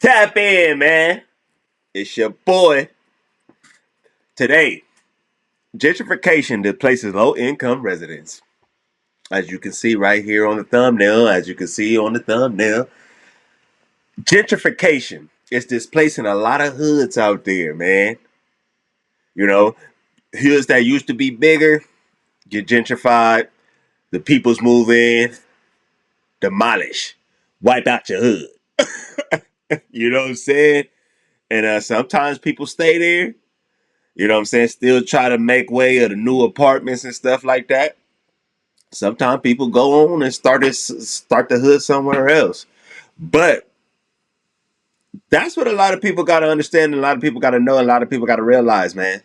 Tap in, man. It's your boy. Today, gentrification displaces low-income residents. As you can see right here on the thumbnail, gentrification is displacing a lot of hoods out there, man. You know, hoods that used to be bigger get gentrified. The peoples move in, demolish, wipe out your hood. You know what I'm saying? And sometimes people stay there. You know what I'm saying? Still try to make way of the new apartments and stuff like that. Sometimes people go on and start the hood somewhere else. But that's what a lot of people got to understand, and a lot of people got to know, and a lot of people got to realize, man.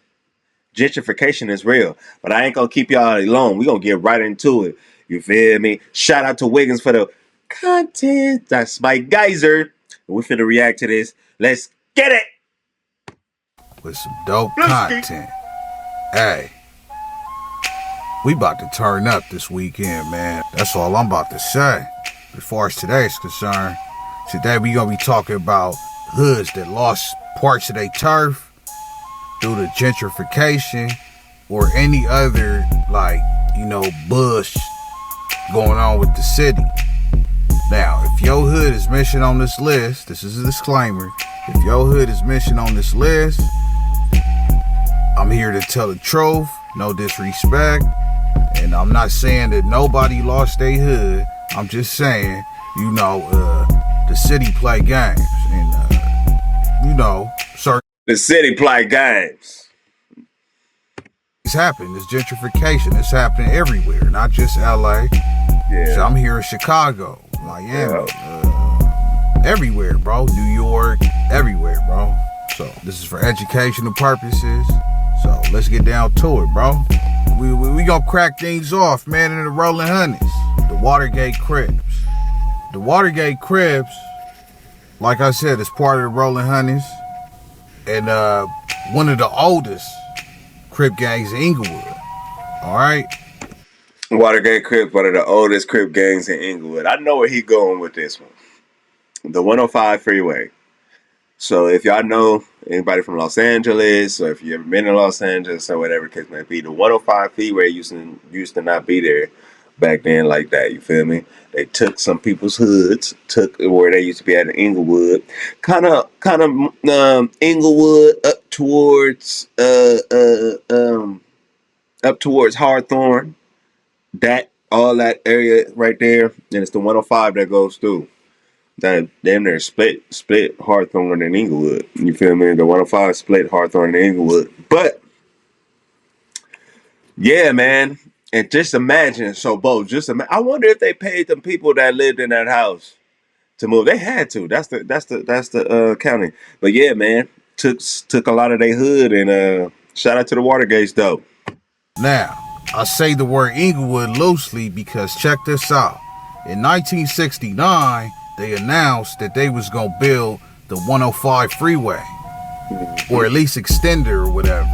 Gentrification is real. But I ain't going to keep y'all alone. We're going to get right into it. You feel me? Shout out to Wiggins for the content. That's my geyser. We finna react to this. Let's get it. With some dope content. Hey, we about to turn up this weekend, man. That's all I'm about to say. As far as today's concerned, today we gonna be talking about hoods that lost parts of their turf due to gentrification or any other, bush going on with the city. Now, if your hood is mentioned on this list, this is a disclaimer. If your hood is mentioned on this list, I'm here to tell the truth, no disrespect. And I'm not saying that nobody lost their hood. I'm just saying, the city play games. And, certain the city play games. It's happening. It's gentrification. It's happening everywhere, not just LA. Yeah. So I'm here in Chicago, Miami, everywhere, bro. New York, everywhere, bro. So this is for educational purposes. So let's get down to it, bro. We gonna crack things off, man, in the Rolling Honeys. The Watergate Crips. The Watergate Crips, like I said, is part of the Rolling Honeys. And one of the oldest Crip gangs in Inglewood. Alright? Watergate Crip, one of the oldest Crip gangs in Inglewood. I know where he going with this one. The 105 freeway. So if y'all know anybody from Los Angeles, or if you ever been to Los Angeles, or whatever the case may be, the 105 freeway used to not be there back then like that. You feel me? They took some people's hoods, took where they used to be at in Inglewood, kind of Inglewood up towards Hawthorne, all that area right there, and it's the 105 that goes through. That damn near split Hawthorne and Inglewood. You feel me? The 105 split Hawthorne and Inglewood. But yeah, man. And just imagine, I wonder if they paid them people that lived in that house to move. They had to. That's the county. But yeah, man, took a lot of their hood, and shout out to the Watergates though. Now, I say the word Inglewood loosely because check this out. In 1969, they announced that they was gonna build the 105 freeway, or at least extend it or whatever.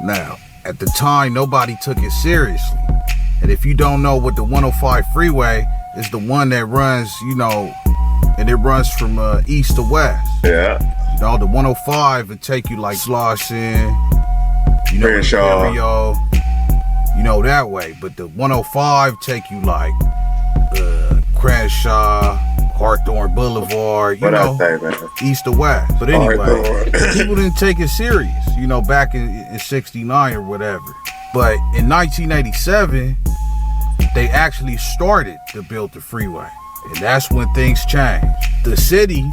Now, at the time, nobody took it seriously. And if you don't know what the 105 freeway is, the one that runs, and it runs from east to west. Yeah. The 105 would take you like Slauson, Crenshaw, that way. But the 105 take you like Crenshaw, Hawthorne Boulevard, east to west. But anyway, people didn't take it serious, back in 69 or whatever. But in 1987, they actually started to build the freeway. And that's when things changed. The city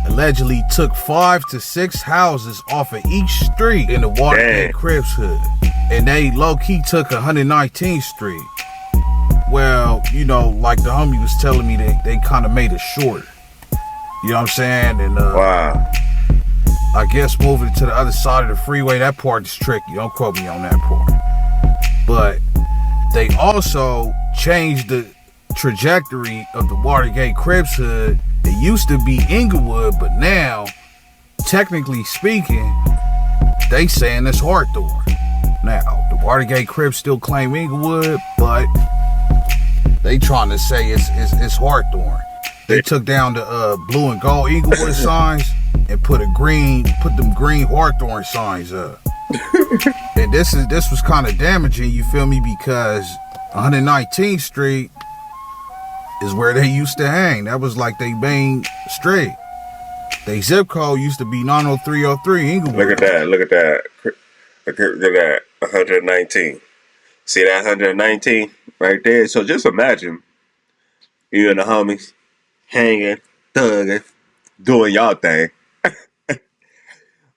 allegedly took 5 to 6 houses off of each street in the Watergate Crips hood. And they low-key took 119th Street. Well, like the homie was telling me, they kind of made it shorter. You know what I'm saying? And wow. I guess moving to the other side of the freeway, that part is tricky. Don't quote me on that part. But they also changed the trajectory of the Watergate Crips hood. It used to be Inglewood, but now, technically speaking, they saying it's Hawthorne. Now, the Watergate Crips still claim Inglewood, but they trying to say it's Hawthorne. They took down the blue and gold Inglewood signs and put them green Hawthorne signs up. And this was kind of damaging, you feel me, because 119th Street is where they used to hang. That was like they main street. They zip code used to be 90303 Inglewood. Look at that. Look at that. 119. See that 119 right there? So just imagine you and the homies hanging, thugging, doing y'all thing.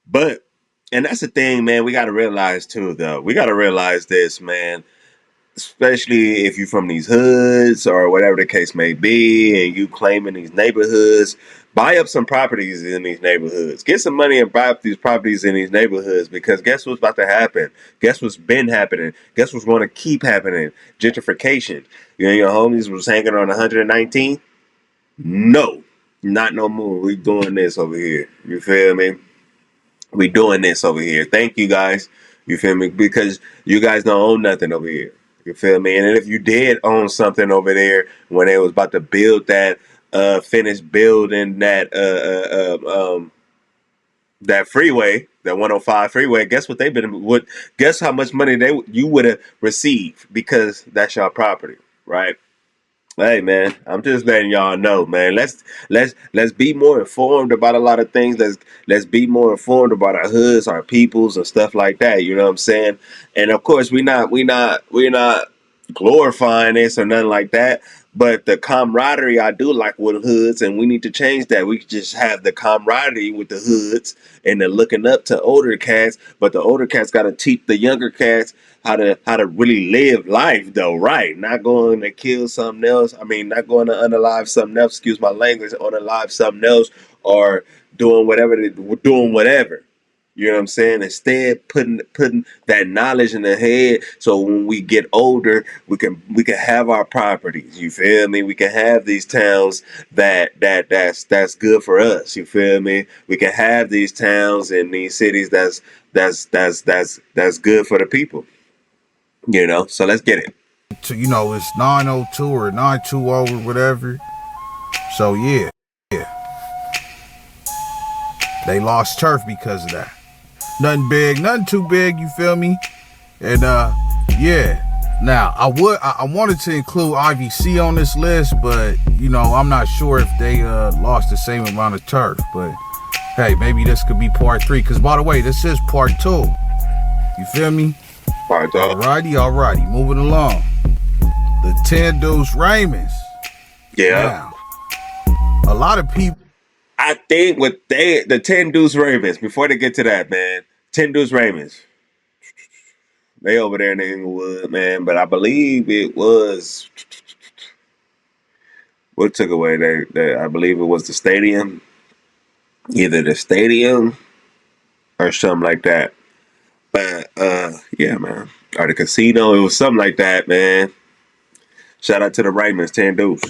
But, and that's the thing, man, we got to realize too, though. We got to realize this, man. Especially if you're from these hoods or whatever the case may be, and you claiming these neighborhoods, buy up some properties in these neighborhoods. Get some money and buy up these properties in these neighborhoods, because guess what's about to happen? Guess what's been happening? Guess what's going to keep happening? Gentrification. You and your homies was hanging on 119? No, not no more. We doing this over here. You feel me? We doing this over here. Thank you guys. You feel me? Because you guys don't own nothing over here. You feel me? And if you did own something over there when they was about to build that, finish building that, that freeway, that 105 freeway, guess what guess how much money you would have received, because that's your property, right? Hey man, I'm just letting y'all know, man. Let's be more informed about a lot of things. Let's be more informed about our hoods, our peoples, and stuff like that. You know what I'm saying? And of course, we're not glorifying this or nothing like that. But the camaraderie I do like with hoods, and we need to change that. We just have the camaraderie with the hoods and the looking up to older cats, but the older cats got to teach the younger cats how to really live life, though, right? Not going to kill something else. I mean, not going to unalive something else. Excuse my language. Unalive something else, or doing whatever. You know what I'm saying? Instead, putting that knowledge in the head, so when we get older, we can have our properties. You feel me? We can have these towns that's good for us. You feel me? We can have these towns and these cities that's good for the people. You know, so let's get it. So, you know, it's 902 or 920 or whatever. So yeah. They lost turf because of that. Nothing big, nothing too big, you feel me? And yeah. Now, I wanted to include IVC on this list, but you know, I'm not sure if they lost the same amount of turf. But hey, maybe this could be part 3. Because by the way, this is part 2. You feel me? Part 2. Alrighty, moving along. The 10 Deuce Raymonds. Yeah. Now, a lot of people, I think the 10 Deuce Raymonds, before they get to that, man, 10 Deuce Raymonds, they over there in Inglewood, man, but I believe it was, what took away I believe it was the stadium, either the stadium or something like that. But, yeah, man, or the casino, it was something like that, man. Shout out to the Raymonds, 10 Deuce.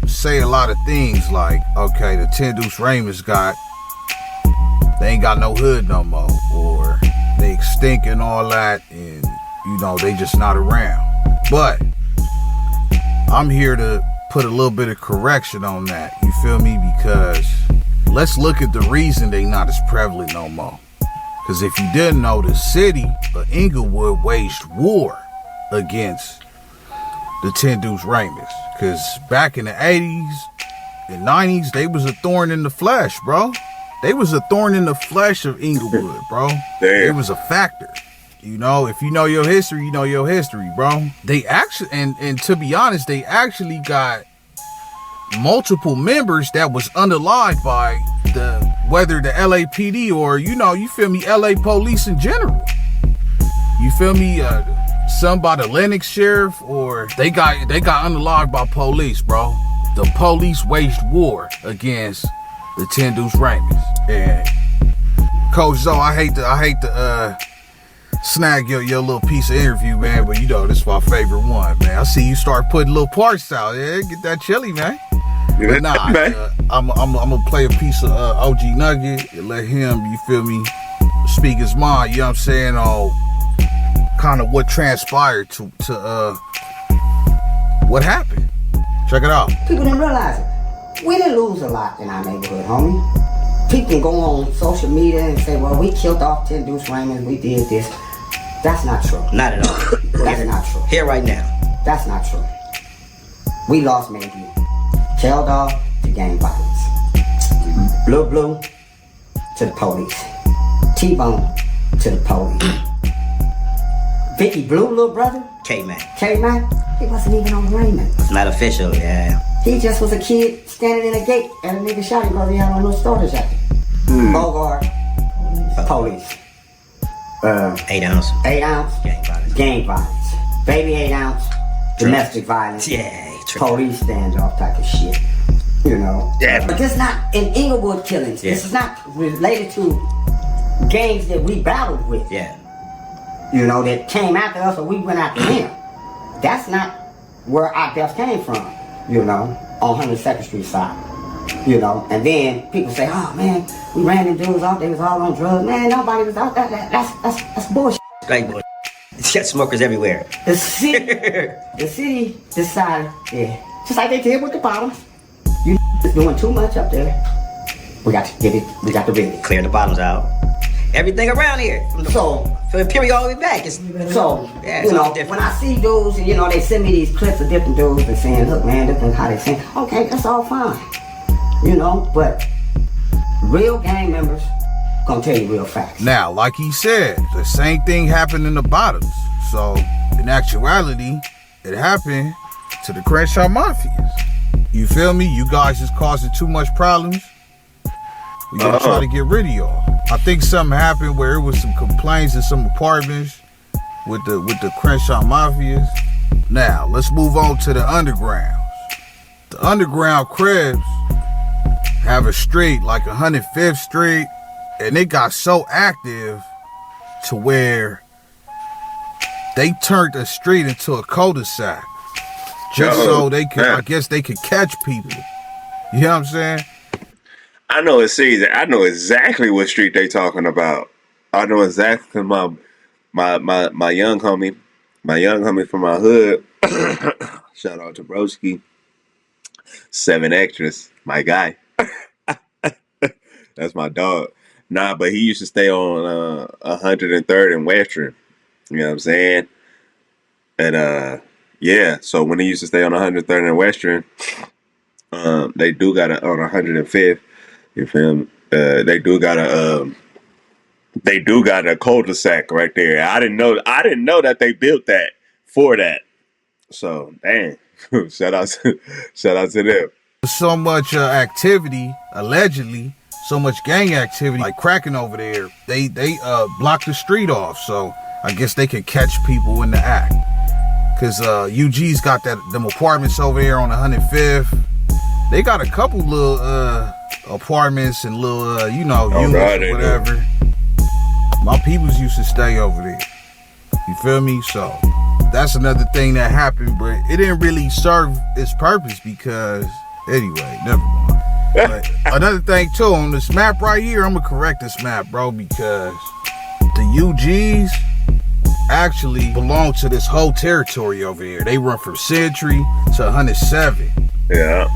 Say a lot of things like, okay, the 10 Deuce Raymonds they ain't got no hood no more, or they extinct and all that, and you know, they just not around. But I'm here to put a little bit of correction on that, you feel me? Because let's look at the reason they not as prevalent no more. Because if you didn't know, the city of Inglewood waged war against the 10 Deuce Raymonds. Because back in the 80s and 90s, they was a thorn in the flesh, bro. They was a thorn in the flesh of Inglewood, bro. Damn. It was a factor. You know, if you know your history, you know your history, bro. They actually, and to be honest, they actually got multiple members that was unalived by whether the LAPD or, you know, you feel me, LA police in general. You feel me? Some by the Lennox sheriff, or they got unalived by police, bro. The police waged war against the 10 Deuce Raymonds. And Coach Zoe, I hate to snag your little piece of interview, man, but you know this is my favorite one, man. I see you start putting little parts out. Yeah, get that chili, man. But nah, I'm gonna play a piece of OG Nugget and let him, you feel me, speak his mind. You know what I'm saying? On kind of what transpired to what happened. Check it out. People don't realize it. We didn't lose a lot in our neighborhood, homie. People can go on social media and say, well, we killed off 10 Deuce Raymond, we did this. That's not true. Not at all. That's not true. Here right now. That's not true. We lost maybe tail dog to gang violence. Blue Blue to the police. T-Bone to the police. Vicky Blue, little brother, K-Man. K-Man, he wasn't even on Raymond. It's not official, yeah. He just was a kid standing in a gate and a nigga shot him because he had on no starter jacket. Bogart, police. 8 ounce. 8 ounce, Gang violence. gang violence. Baby 8 ounce, domestic violence. Yeah. Police standoff type of shit. You know? Yeah. But this not in Inglewood killings. Yeah. This is not related to gangs that we battled with. Yeah. You know, that came after us or we went after them. That's not where our deaths came from, you know, on 102nd Street side. You know, and then people say, oh man, we ran them dudes off, they was all on drugs. Man, nobody was out. That's bullshit. Like, boy. It's got smokers everywhere. The city decided, yeah, just like they did with the bottoms. You is doing too much up there. We got to rid it. Clear the bottoms out. Everything around here. So, From Imperial all the way back. It's, yeah, it's you know, all different. when I see dudes, and you know, they send me these clips of different dudes and saying, look man, this is how they saying, okay, that's all fine. You know, but real gang members gonna tell you real facts. Now, like he said, the same thing happened in the bottoms. So, in actuality, it happened to the Crenshaw Mafias. You feel me? You guys is causing too much problems. We gotta try to get rid of y'all. I think something happened where it was some complaints in some apartments with the Crenshaw Mafias. Now, let's move on to the undergrounds. The underground cribs have a street like 105th Street, and it got so active to where they turned the street into a cul-de-sac just so they could, I guess they could catch people. You know what I'm saying? I know it's easy. I know exactly what street they talking about. I know exactly because my young homie from my hood, shout out to Broski, 7 Extras, my guy. That's my dog. Nah, but he used to stay on 103rd and Western. You know what I'm saying? And yeah, so when he used to stay on 103rd and Western, they do got on 105th. You feel me? They do got a cul-de-sac right there. I didn't know that they built that for that. So damn, shout out to them. So much activity, allegedly, so much gang activity, like cracking over there. They blocked the street off, so I guess they could catch people in the act. Cause UG's got them apartments over there on 105th. They got a couple little apartments and little units or whatever. My peoples used to stay over there. You feel me? So that's another thing that happened, but it didn't really serve its purpose because anyway, never mind. But another thing too, on this map right here, I'm gonna correct this map, bro, because the UGs actually belong to this whole territory over here. They run from Century to 107. Yeah.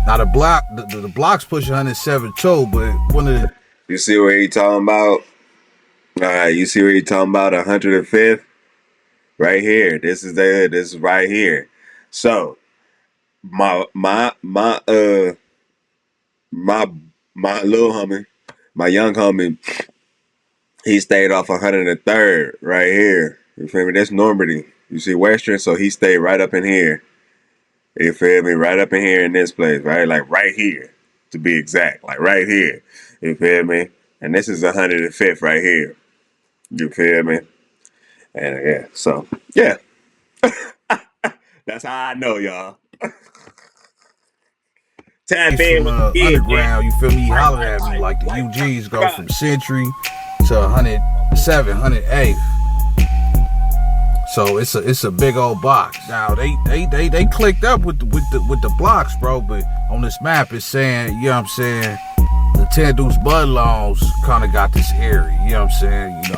Now the blocks push 107 too, but one of the You see where he talking about? You see where he talking about 105th? Right here. This is right here. So my little homie, my young homie, he stayed off 103rd right here. You feel me? That's Normandy. You see Western, so he stayed right up in here. You feel me? Right up in here in this place, right? Like right here, to be exact. Like right here. You feel me? And this is 105th right here. You feel me? And yeah, so yeah. That's how I know, y'all. Tap in from underground, you feel me? He hollered at me like the UGs go from Century to 107, 108. So it's a big old box. Now they clicked up with the blocks, bro. But on this map, it's saying, you know what I'm saying, the 10 Deuce Bloodlines kind of got this area. You know what I'm saying? You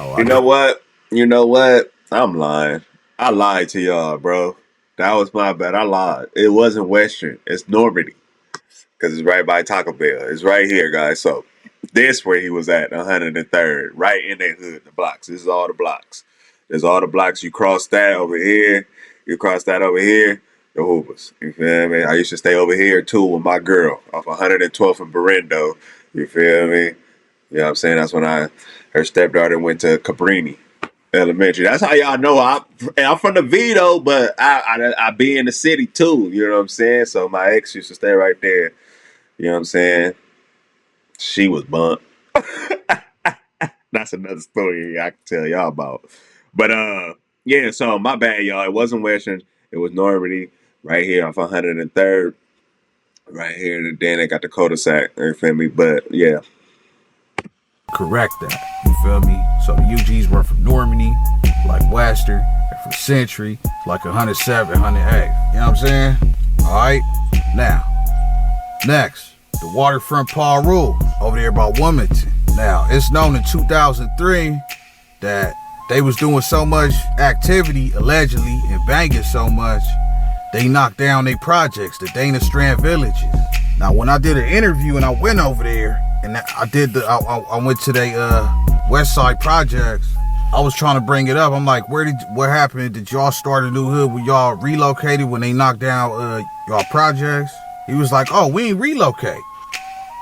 know what? I'm lying. I lied to y'all, bro. That was my bad. I lied. It wasn't Western. It's Normandy. because it's right by Taco Bell. It's right here, guys. So this where he was at, 103rd, right in that hood, the blocks. This is all the blocks. There's all the blocks. You cross that over here. You cross that over here. The Hoovers. You feel me? I used to stay over here too with my girl off 112th and Berendo. You feel me? You know what I'm saying? That's when her stepdaughter went to Cabrini Elementary. That's how y'all know I'm from the Vito, but I be in the city too. You know what I'm saying? So my ex used to stay right there. You know what I'm saying? She was bumped. That's another story I can tell y'all about. But yeah, so my bad, y'all. It wasn't Western. It was Normandy right here off 103rd. Right here. And then they got the cul-de-sac. You feel me? But yeah. Correct that. You feel me? So the UGs were from Normandy, like Western, and from Century, like 107, 108. You know what I'm saying? Alright. Now, next, the waterfront Paul Rule over there by Wilmington. Now, it's known in 2003 that they was doing so much activity, allegedly, and banging so much, they knocked down their projects, the Dana Strand Villages. Now, when I did an interview and I went over there, and I went to the West Side projects, I was trying to bring it up. I'm like, what happened? Did y'all start a new hood when y'all relocated when they knocked down y'all projects? He was like, oh, we ain't relocate.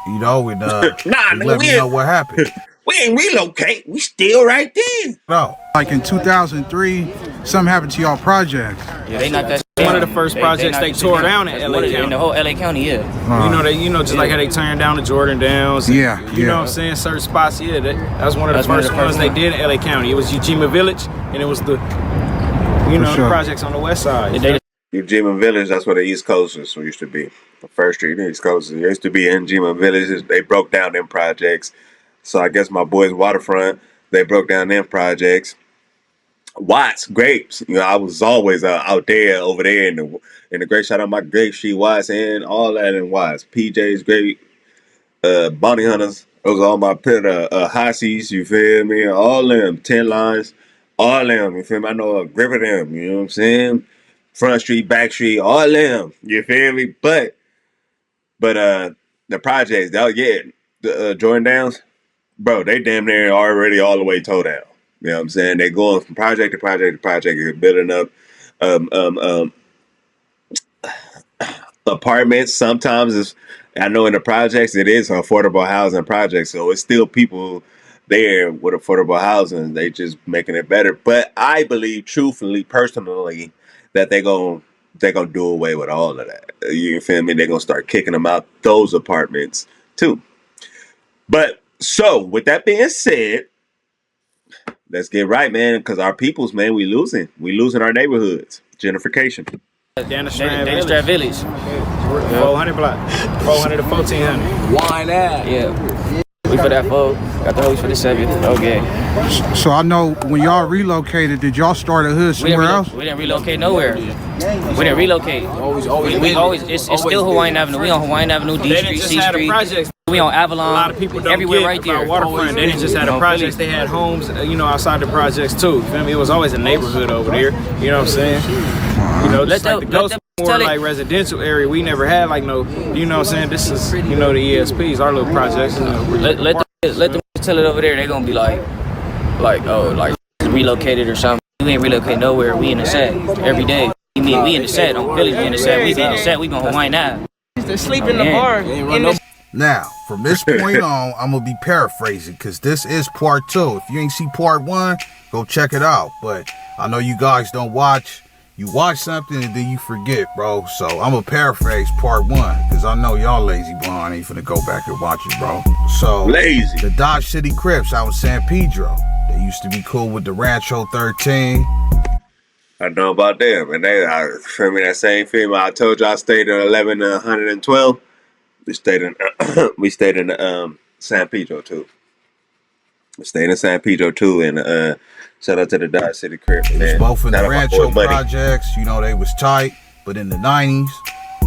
You know, and let me know what happened. We ain't relocate. We still right there. No. Like in 2003, something happened to y'all projects. Yeah, they knocked that One of the first projects they tore down in LA County. In the whole LA County, yeah. Just like how they turned down the Jordan Downs. Yeah, You know what I'm saying? Certain spots, yeah. That was one of the first ones they did in LA County. It was Ujima Village, and it was the projects on the west side. Ujima Village, that's where the East Coasters used to be. The First Street, the East Coasters. It used to be in Ujima Village. They broke down them projects. So I guess my boys Waterfront, they broke down them projects. Watts, Grapes, I was always out there, over there in the great shout out my Grape Street, Watts, and all that in Watts. PJ's, Grape, Bounty Hunters, those are all my Highseas, you feel me? All them, 10 lines, all them, you feel me? I know a grip of them, you know what I'm saying? Front Street, Back Street, all them, you feel me? But the projects, the Jordan Downs, bro, they damn near already all the way toe down. You know what I'm saying? They're going from project to project to project. They're building up apartments. Sometimes I know in the projects it is affordable housing projects, so it's still people there with affordable housing. They just making it better. But I believe, truthfully, personally, that they're gonna do away with all of that. You feel me? They're gonna start kicking them out those apartments too. But so, with that being said, let's get right, man, because our peoples, man, we losing our neighborhoods. Gentrification. Dana Strand Village. 400 block. 400 to 1400. Why not? Yeah. We for that 4. Got the hose for the 7. Okay. So I know when y'all relocated, did y'all start a hood somewhere else? We didn't relocate nowhere. We didn't relocate. We always, it's still Hawaiian Avenue. We on Hawaiian Avenue, D Street, C Street. We on Avalon. A lot of people don't everywhere get right there. About Waterfront. They didn't just have the projects. They had homes, outside the projects too. Feel me? It was always a neighborhood over there. You know what I'm saying? Just like the Ghost more like residential area. We never had like no. You know what I'm saying? This is the ESPs, our little projects. Let them tell it over there. They're gonna be like relocated or something. We ain't relocate nowhere. We in the set every day. We in the set. On Philly, we in the set. We be in the set. We gonna Hawaiian now. They sleep in the bar. Now, from this point on, I'm going to be paraphrasing because this is part 2. If you ain't see part 1, go check it out. But I know you guys don't watch. You watch something and then you forget, bro. So I'm going to paraphrase part 1 because I know y'all lazy blonde ain't finna go back and watch it, bro. So, lazy. The Dodge City Crips out in San Pedro. They used to be cool with the Rancho 13. I know about them. And feel me, that same female. I told you I stayed in 11 to 112. We stayed in San Pedro too. We stayed in San Pedro too, and shout out to the Dodge City Crib. It was both in the Rancho projects. They was tight, but in the 90s,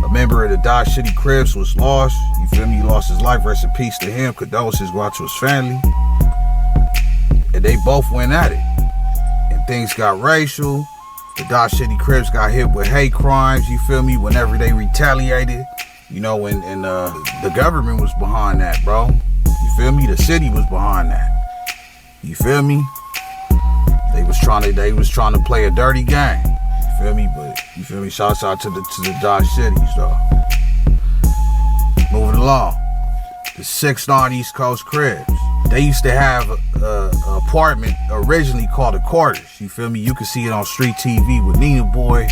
a member of the Dodge City Crips was lost. You feel me? He lost his life. Rest in peace to him. Condolences go out to his family. And they both went at it, and things got racial. The Dodge City Crips got hit with hate crimes. You feel me? Whenever they retaliated. You know, and the government was behind that, bro. You feel me? The city was behind that. You feel me? They was trying to play a dirty game. You feel me? But you feel me? Shouts out to the Dodge Cities though. Moving along. The 6 East Coast Cribs. They used to have a apartment originally called the Quarters. You feel me? You could see it on street TV with Nina Boy.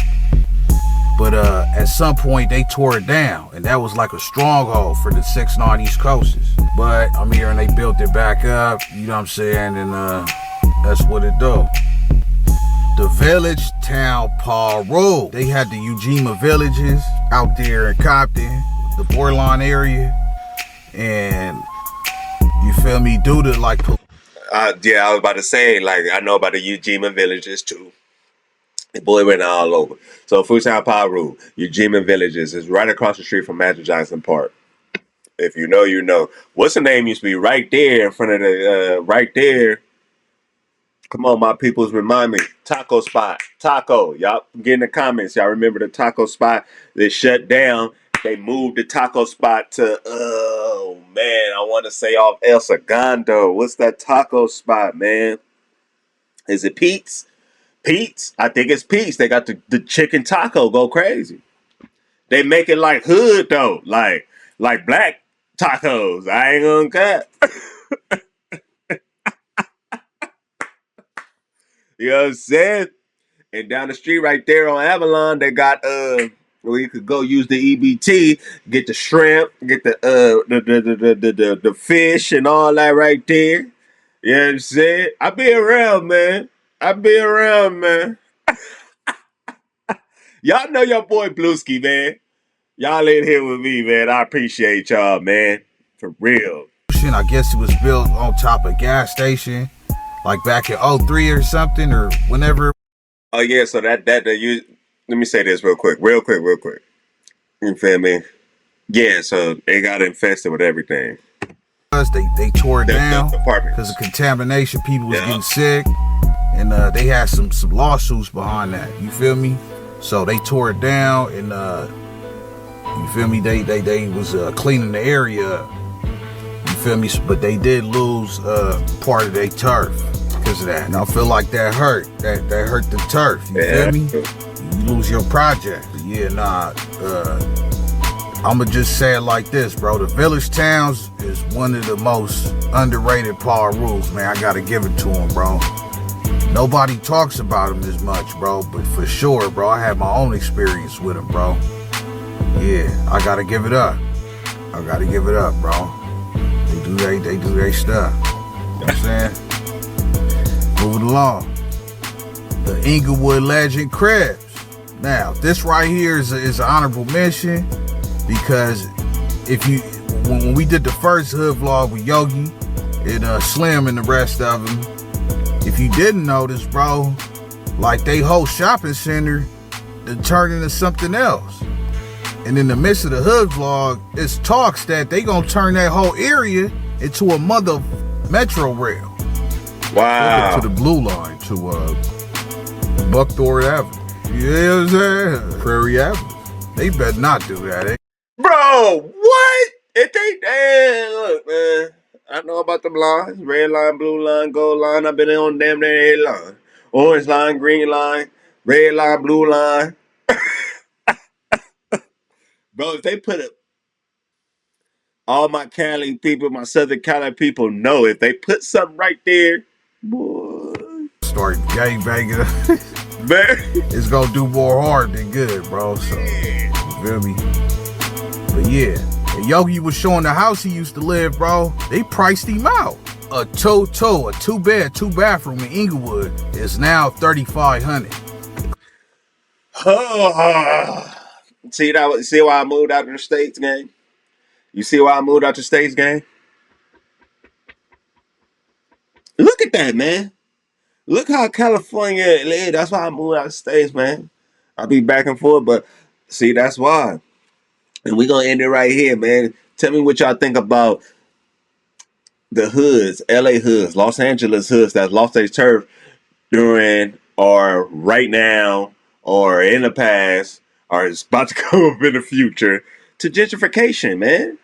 But at some point they tore it down, and that was like a stronghold for the 6 East Coasters. But I'm here and they built it back up, you know what I'm saying? And that's what it do. The Village Town Paul Road. They had the Ujima villages out there in Compton, the borderline area, and you feel me? Due to like, yeah, I was about to say, like, I know about the Ujima villages too. The boy went all over. So Futown Paru, Ujima Villages is right across the street from Magic Johnson Park. If you know, you know. What's the name used to be right there in front of the right there? Come on, my peoples, remind me. Taco spot. Taco. Y'all get in the comments. Y'all remember the taco spot that shut down. They moved the taco spot to oh man, I want to say off El Segundo. What's that taco spot, man? Is it Pete's? Pete's? I think it's Pete's. They got the chicken taco go crazy. They make it like hood though, like black tacos. I ain't gonna cut. You know what I'm saying? And down the street right there on Avalon, they got where you could go use the EBT, get the shrimp, get the fish and all that right there. You know what I'm saying? I be around, man. Y'all know your boy Blueski, man. Y'all in here with me, man. I appreciate y'all, man. For real. I guess it was built on top of a gas station, like back in 03 or something, or whenever. Oh yeah, so that you. Let me say this real quick. You feel me? Yeah, so they got infested with everything. They tore it down because of contamination. People was getting sick, and they had some lawsuits behind that. You feel me? So they tore it down, and you feel me? They was cleaning the area up. You feel me? But they did lose part of their turf because of that. And I feel like that hurt. That hurt the turf. You feel me? You lose your project. But yeah, nah. I'ma just say it like this, bro. The Village Towns is one of the most underrated power rules, man. I gotta give it to them, bro. Nobody talks about them as much, bro. But for sure, bro, I had my own experience with them, bro. Yeah, I gotta give it up. Bro. They do their stuff. You know what I'm saying? Moving along. The Inglewood Legend Cribs. Now, this right here is an honorable mention because when we did the first hood vlog with Yogi and Slim and the rest of them, if you didn't notice, bro, like they whole shopping center to turn into something else. And in the midst of the hood vlog, it's talks that they gonna turn that whole area into a mother metro rail. Wow. To the blue line, to Buckthorne Avenue. You know what I'm saying? Prairie Avenue. They better not do that, eh? Bro, what? If they look, man. I know about them lines. Red line, blue line, gold line. I've been on damn near every line. Orange line, green line, red line, blue line. Bro, if they put it, all my Cali people, my Southern Cali people know if they put something right there, boy. Start gangbanging. Man. It's gonna do more harm than good, bro. So, you feel me? But yeah, and Yogi was showing the house he used to live, bro. They priced him out. A two-bed, two-bathroom in Inglewood is now $3,500. See why I moved out of the States, gang? You see why I moved out to States, gang? Look at that, man. Look how California is. That's why I moved out of States, man. I'll be back and forth, but see, that's why. And we're going to end it right here, man. Tell me what y'all think about the hoods, LA hoods, Los Angeles hoods that lost their turf during or right now or in the past or is about to come up in the future to gentrification, man.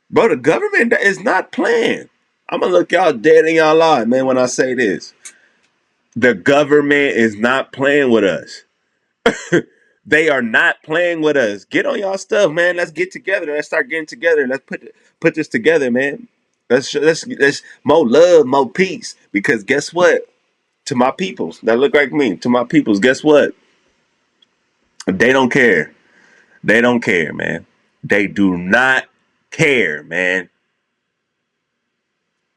Bro, the government is not playing. I'm gonna look y'all dead in y'all eye, man, when I say this. The government is not playing with us. They are not playing with us. Get on y'all stuff, man. Let's get together. Let's start getting together. Let's put this together, man. Let's more love, more peace. Because guess what? To my peoples that look like me, to my peoples, guess what? They don't care. They don't care, man. They do not care, man.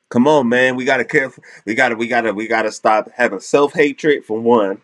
Come on, man. We gotta care. We gotta stop having self-hatred for one.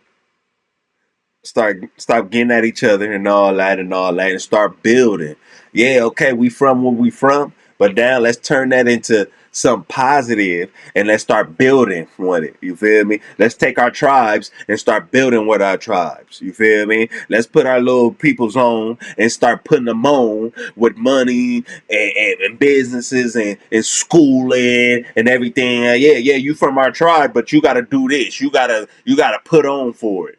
Stop getting at each other and all that and start building. Yeah, okay, we from where we from, but now let's turn that into some positive and let's start building with it. You feel me? Let's take our tribes and start building with our tribes. You feel me? Let's put our little peoples on and start putting them on with money and businesses and schooling and everything. Yeah, you from our tribe, but you gotta do this. You gotta put on for it.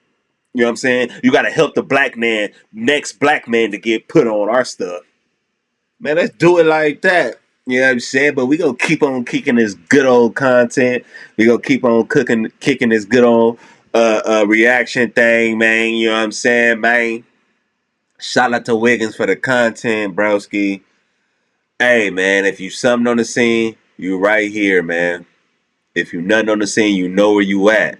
You know what I'm saying? You got to help the next black man to get put on our stuff. Man, let's do it like that. You know what I'm saying? But we going to keep on kicking this good old content. We going to keep on kicking this good old reaction thing, man. You know what I'm saying, man? Shout out to Wiggins for the content, broski. Hey, man, if you something on the scene, you right here, man. If you nothing on the scene, you know where you at.